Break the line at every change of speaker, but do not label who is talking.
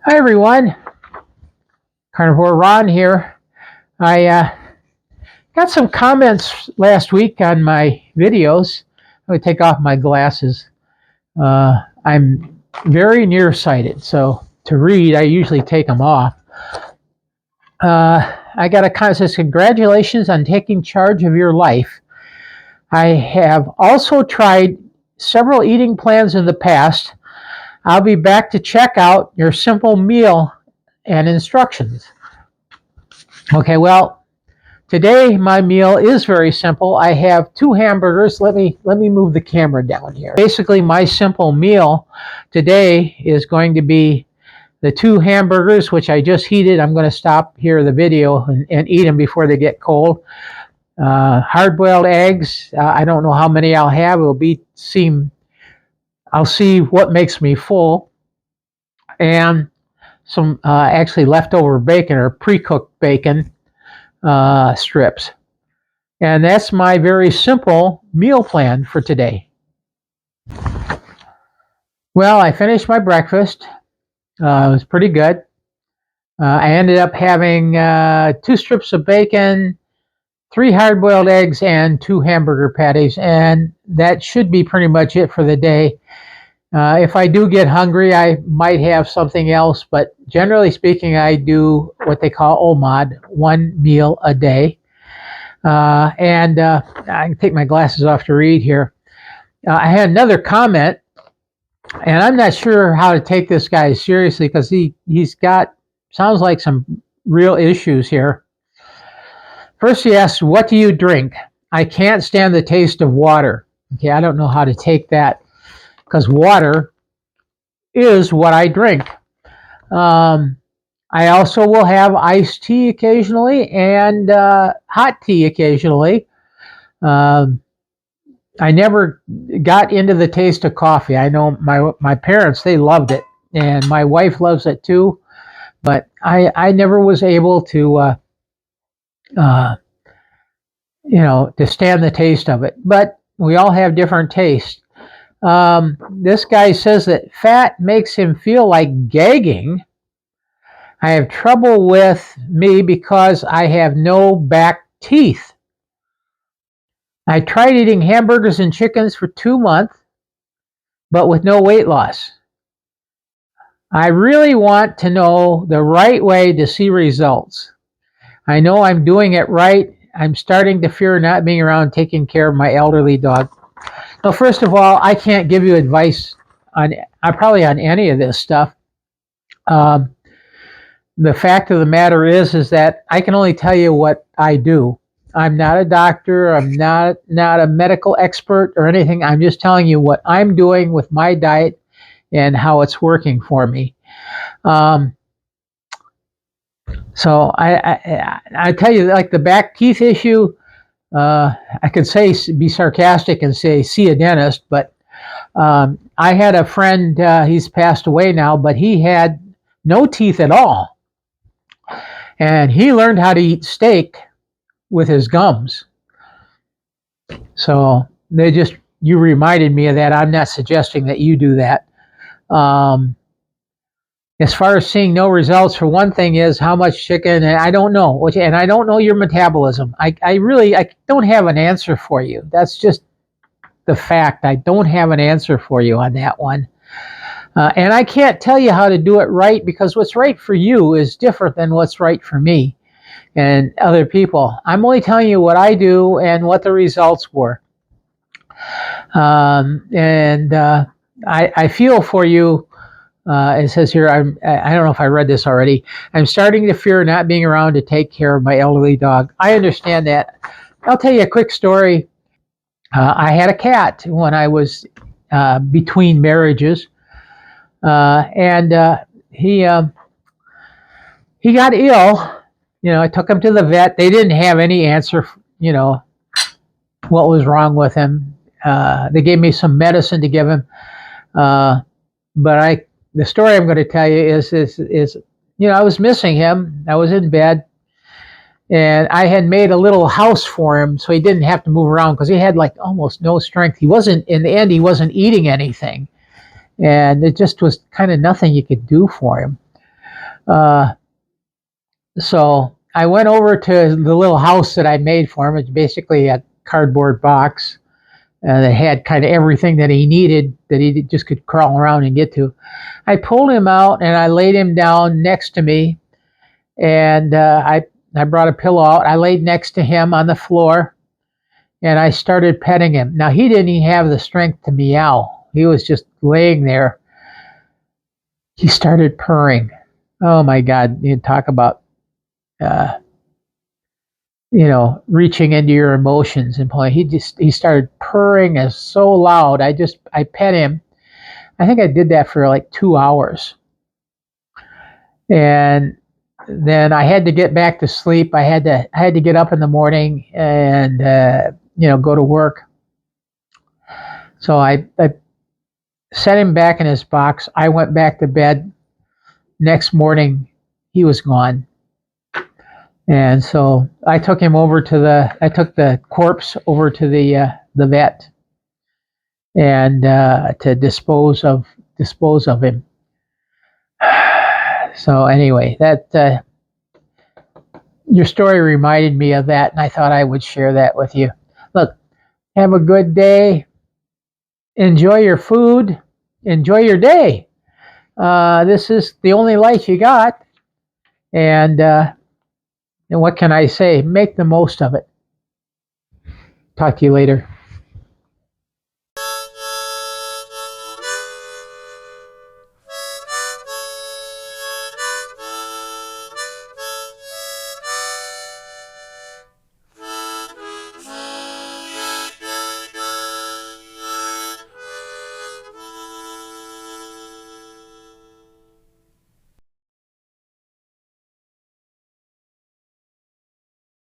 Hi everyone, Carnivore Ron here. I got some comments last week on my videos. I'm going to take off my glasses. I'm very nearsighted, so to read I usually take them off. I got a comment that says, congratulations on taking charge of your life. I have also tried several eating plans in the past. I'll be back to check out your simple meal and instructions. Okay, well, today my meal is very simple. I have 2 hamburgers. Let me move the camera down here. Basically, my simple meal today is going to be the 2 hamburgers, which I just heated. I'm going to stop here the video and eat them before they get cold. Hard-boiled eggs. I don't know how many I'll have. I'll see what makes me full, and some actually leftover bacon or pre-cooked bacon strips. And that's my very simple meal plan for today. Well, I finished my breakfast. It was pretty good. I ended up having 2 strips of bacon, 3 hard-boiled eggs, and 2 hamburger patties, and that should be pretty much it for the day. If I do get hungry, I might have something else, but generally speaking, I do what they call OMAD, 1 meal a day. I can take my glasses off to read here. I had another comment, and I'm not sure how to take this guy seriously because he's got, sounds like some real issues here. First, he asks, what do you drink? I can't stand the taste of water. Okay, I don't know how to take that because water is what I drink. I also will have iced tea occasionally and hot tea occasionally. I never got into the taste of coffee. I know my parents, they loved it, and my wife loves it too, but I never was able to to stand the taste of it. But we all have different tastes. This guy says that fat makes him feel like gagging. I have trouble with me because I have no back teeth. I tried eating hamburgers and chickens for 2 months, but with no weight loss. I really want to know the right way to see results. I know I'm doing it right. I'm starting to fear not being around taking care of my elderly dog. Now, first of all, I can't give you advice on probably on any of this stuff. The fact of the matter is that I can only tell you what I do. I'm not a doctor. I'm not a medical expert or anything. I'm just telling you what I'm doing with my diet and how it's working for me. So I tell you, like the back teeth issue, I could be sarcastic and say see a dentist, but I had a friend, he's passed away now, but he had no teeth at all. And he learned how to eat steak with his gums. So you reminded me of that. I'm not suggesting that you do that. As far as seeing no results, for one thing is how much chicken, and I don't know, and I don't know your metabolism. I don't have an answer for you. That's just the fact. I don't have an answer for you on that one. And I can't tell you how to do it right because what's right for you is different than what's right for me and other people. I'm only telling you what I do and what the results were. I feel for you. It says here, I don't know if I read this already. I'm starting to fear not being around to take care of my elderly dog. I understand that. I'll tell you a quick story. I had a cat when I was between marriages. And he got ill. I took him to the vet. They didn't have any answer, what was wrong with him. They gave me some medicine to give him. But the story I'm going to tell you is I was missing him. I was in bed, and I had made a little house for him so he didn't have to move around because he had like almost no strength. He wasn't eating anything. And it just was kind of nothing you could do for him. Uh, so I went over to the little house that I made for him. It's basically a cardboard box that had kind of everything that he needed that he just could crawl around and get to. I pulled him out and I laid him down next to me, and I brought a pillow out. I laid next to him on the floor, and I started petting him. Now he didn't even have the strength to meow. He was just laying there. He started purring. Oh my God! You talk about uh, reaching into your emotions and playing. He started purring as so loud. I pet him. I think I did that for like 2 hours, and then I had to get back to sleep. I had to get up in the morning and go to work. So I set him back in his box. I went back to bed. Next morning, he was gone. And so I took the corpse over to the vet and to dispose of him. So anyway, that your story reminded me of that, and I thought I would share that with you. Look, have a good day. Enjoy your food. Enjoy your day. This is the only life you got, and what can I say? Make the most of it. Talk to you later.